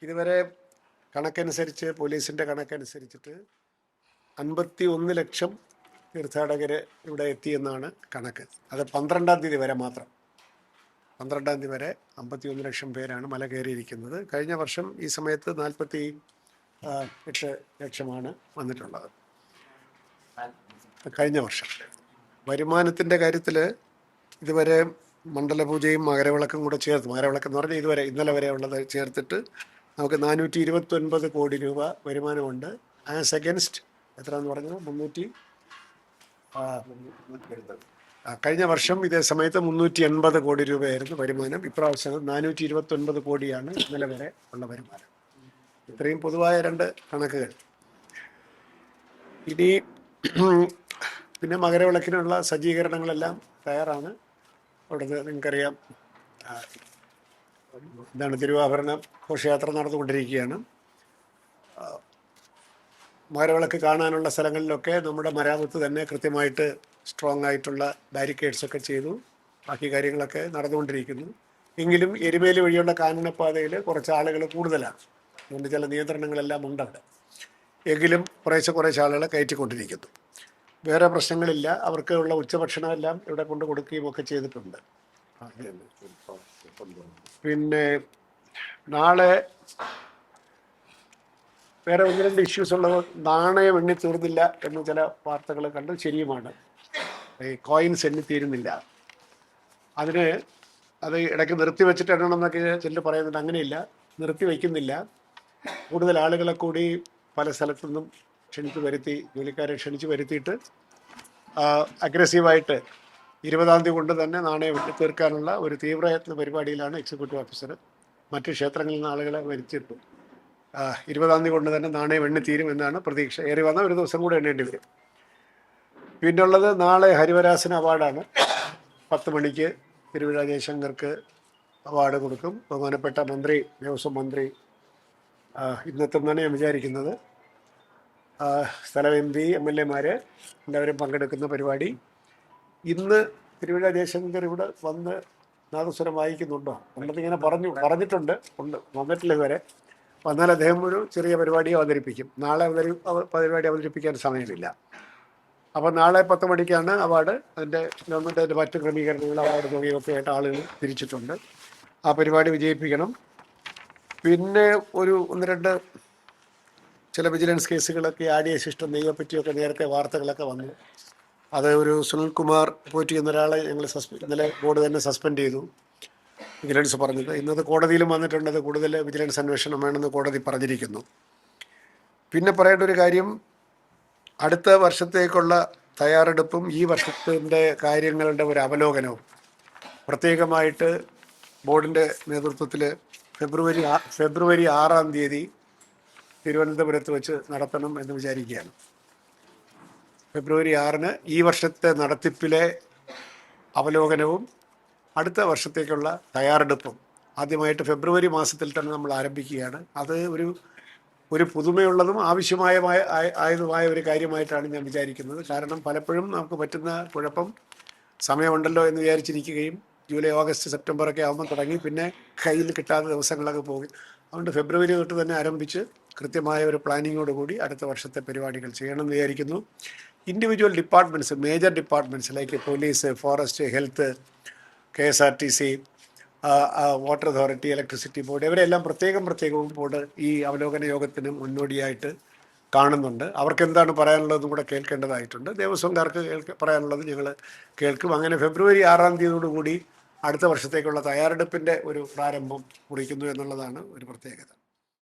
ഇതുവരെ കണക്കനുസരിച്ച് പോലീസിൻ്റെ കണക്കനുസരിച്ചിട്ട് 51 ലക്ഷം തീർത്ഥാടകർ ഇവിടെ എത്തിയെന്നാണ് കണക്ക്. അത് 12-ാം തീയതി വരെ മാത്രം. 12-ാം തീയതി വരെ 51 ലക്ഷം പേരാണ് മല കയറിയിരിക്കുന്നത്. കഴിഞ്ഞ വർഷം ഈ സമയത്ത് 48 ലക്ഷമാണ് വന്നിട്ടുള്ളത്. കഴിഞ്ഞ വർഷം വരുമാനത്തിൻ്റെ കാര്യത്തിൽ ഇതുവരെ മണ്ഡലപൂജയും മകരവിളക്കും കൂടെ ചേർത്ത്, മകരവിളക്ക് എന്ന് പറഞ്ഞാൽ ഇതുവരെ ഇന്നലെ വരെ ഉള്ളത് ചേർത്തിട്ട് നമുക്ക് 429 കോടി രൂപ വരുമാനമുണ്ട്. ആസ് അഗൻസ്റ്റ് എത്രയെന്ന് പറഞ്ഞത് 300. കഴിഞ്ഞ വർഷം ഇതേ സമയത്ത് 380 കോടി രൂപയായിരുന്നു വരുമാനം. ഇപ്രാവശ്യം 429 കോടിയാണ് ഇന്നലെ വരെ ഉള്ള വരുമാനം. ഇത്രയും പൊതുവായ രണ്ട് കണക്കുകൾ. ഇനി പിന്നെ മകരവിളക്കിനുള്ള സജ്ജീകരണങ്ങളെല്ലാം തയ്യാറാണ്. അവിടുന്ന് നിങ്ങൾക്കറിയാം, എന്താണ്, തിരുവാഭരണ ഘോഷയാത്ര നടന്നുകൊണ്ടിരിക്കുകയാണ്. മകരവിളക്ക് കാണാനുള്ള സ്ഥലങ്ങളിലൊക്കെ നമ്മുടെ മരാമത്ത് തന്നെ കൃത്യമായിട്ട് സ്ട്രോങ് ആയിട്ടുള്ള ബാരിക്കേഡ്സൊക്കെ ചെയ്തു. ബാക്കി കാര്യങ്ങളൊക്കെ നടന്നുകൊണ്ടിരിക്കുന്നു. എങ്കിലും എരുമേലി വഴിയുള്ള കാനനപ്പാതയിൽ കുറച്ച് ആളുകൾ കൂടുതലാണ്. അതുകൊണ്ട് ചില നിയന്ത്രണങ്ങളെല്ലാം ഉണ്ടവിടെ. എങ്കിലും കുറേശ്ശെ ആളുകളെ കയറ്റിക്കൊണ്ടിരിക്കുന്നു. വേറെ പ്രശ്നങ്ങളില്ല. അവർക്ക് ഉള്ള ഉച്ചഭക്ഷണമെല്ലാം ഇവിടെ കൊണ്ട് കൊടുക്കുകയും ഒക്കെ ചെയ്തിട്ടുണ്ട്. പിന്നെ നാളെ വേറെ 1-2 ഇഷ്യൂസ് ഉള്ളത്. നാണയം എണ്ണി തീർന്നില്ല എന്ന് ചില വാർത്തകൾ കണ്ട് ശരിയുമാണ്. ഈ കോയിൻസ് എണ്ണി തീരുന്നില്ല. അത് ഇടയ്ക്ക് നിർത്തി വെച്ചിട്ട് എണ്ണണമെന്നൊക്കെ ചിലർ പറയുന്നുണ്ട്. അങ്ങനെയില്ല, നിർത്തി വയ്ക്കുന്നില്ല. കൂടുതൽ ആളുകളെ കൂടി പല സ്ഥലത്തു നിന്നും ക്ഷണിച്ച് വരുത്തി, ജോലിക്കാരെ ക്ഷണിച്ച് വരുത്തിയിട്ട് അഗ്രസീവായിട്ട് 20-ാം തീയതി കൊണ്ട് തന്നെ നാണയം വെട്ടി തീർക്കാനുള്ള ഒരു തീവ്രയത്ന പരിപാടിയിലാണ് എക്സിക്യൂട്ടീവ് ഓഫീസർ. മറ്റ് ക്ഷേത്രങ്ങളിൽ നിന്ന് ആളുകളെ വരുത്തിയിട്ടു. 20-ാം തീയതി കൊണ്ട് തന്നെ നാണയം എണ്ണി തീരും എന്നാണ് പ്രതീക്ഷ. ഏറി വന്ന ഒരു ദിവസം കൂടെ എണ്ണേണ്ടി വരും. പിന്നുള്ളത് നാളെ ഹരിവരാസന അവാർഡാണ്. 10 മണിക്ക് തിരുവിഴ ജയശങ്കർക്ക് അവാർഡ് കൊടുക്കും. ബഹുമാനപ്പെട്ട മന്ത്രി, ദേവസ്വം മന്ത്രി ഇന്നെത്തുമെന്നാണ് ഞാൻ വിചാരിക്കുന്നത്. സ്ഥലം MP, MLA എല്ലാവരും പങ്കെടുക്കുന്ന പരിപാടി. ഇന്ന് തിരുവിഴ ജയശങ്കർ ഇവിടെ വന്ന് നാദസ്വരം വായിക്കുന്നുണ്ടോ ഉണ്ടെന്നിങ്ങനെ പറഞ്ഞിട്ടുണ്ട്. വന്നിട്ടില്ല ഇതുവരെ. വന്നാൽ അദ്ദേഹം ഒരു ചെറിയ പരിപാടി അവതരിപ്പിക്കും. നാളെ പരിപാടി അവതരിപ്പിക്കാൻ സമയമില്ല. അപ്പോൾ നാളെ 10 മണിക്കാണ് അവാർഡ്. അതിൻ്റെ ഗവൺമെൻറ് മറ്റ് ക്രമീകരണങ്ങൾ, അവാർഡ് തുകയൊക്കെ ആയിട്ട് ആളുകൾ തിരിച്ചിട്ടുണ്ട്. ആ പരിപാടി വിജയിപ്പിക്കണം. പിന്നെ ഒരു 1-2 ചില വിജിലൻസ് കേസുകളൊക്കെ ആടിയ ശിഷ്ടം നെയ്യെപ്പറ്റിയൊക്കെ നേരത്തെ വാർത്തകളൊക്കെ വന്നു. അത് ഒരു സുനിൽകുമാർ പോറ്റി എന്നൊരാളെ ഞങ്ങൾ ഇന്നലെ ബോർഡ് തന്നെ സസ്പെൻഡ് ചെയ്തു. വിജിലൻസ് പറഞ്ഞത് ഇന്നത് കോടതിയിലും വന്നിട്ടുണ്ടത്. കൂടുതൽ വിജിലൻസ് അന്വേഷണം വേണമെന്ന് കോടതി പറഞ്ഞിരിക്കുന്നു. പിന്നെ പറയേണ്ട ഒരു കാര്യം, അടുത്ത വർഷത്തേക്കുള്ള തയ്യാറെടുപ്പും ഈ വർഷത്തിൻ്റെ കാര്യങ്ങളുടെ ഒരു അവലോകനവും പ്രത്യേകമായിട്ട് ബോർഡിൻ്റെ നേതൃത്വത്തിൽ ഫെബ്രുവരി 6-ാം തീയതി തിരുവനന്തപുരത്ത് വെച്ച് നടത്തണം എന്ന് വിചാരിക്കുകയാണ്. ഫെബ്രുവരി 6-ന് ഈ വർഷത്തെ നടത്തിപ്പിലെ അവലോകനവും അടുത്ത വർഷത്തേക്കുള്ള തയ്യാറെടുപ്പും ആദ്യമായിട്ട് ഫെബ്രുവരി മാസത്തിൽ തന്നെ നമ്മൾ ആരംഭിക്കുകയാണ്. അത് ഒരു പുതുമയുള്ളതും ആവശ്യമായ ഒരു കാര്യമായിട്ടാണ് ഞാൻ വിചാരിക്കുന്നത്. കാരണം പലപ്പോഴും നമുക്ക് പറ്റുന്ന കുഴപ്പം, സമയമുണ്ടല്ലോ എന്ന് വിചാരിച്ചിരിക്കുകയും ജൂലൈ, ഓഗസ്റ്റ്, സെപ്റ്റംബറൊക്കെ ആകുമ്പോൾ തുടങ്ങി പിന്നെ കയ്യിൽ കിട്ടാത്ത ദിവസങ്ങളൊക്കെ പോകും. അതുകൊണ്ട് ഫെബ്രുവരി തൊട്ട് തന്നെ ആരംഭിച്ച് കൃത്യമായ ഒരു പ്ലാനിങ്ങോടുകൂടി അടുത്ത വർഷത്തെ പരിപാടികൾ ചെയ്യണമെന്ന് വിചാരിക്കുന്നു. Individual departments, major departments like police, forest, health, KSRTC, water authority, electricity board, ഇവരെല്ലാം പ്രത്യേകവും ബോർഡ് ഈ അവലോകന യോഗത്തിന് മുന്നോടിയായിട്ട് കാണുന്നുണ്ട്. അവർക്ക് എന്താണ് പറയാനുള്ളതെന്നും കൂടെ കേൾക്കേണ്ടതായിട്ടുണ്ട്. ദേവസ്വംകാർക്ക് പറയാനുള്ളത് ഞങ്ങൾ കേൾക്കും. അങ്ങനെ ഫെബ്രുവരി 6-ാം തീയതിയോടുകൂടി അടുത്ത വർഷത്തേക്കുള്ള തയ്യാറെടുപ്പിൻ്റെ ഒരു പ്രാരംഭം കുറിക്കുന്നു എന്നുള്ളതാണ് ഒരു പ്രത്യേകത.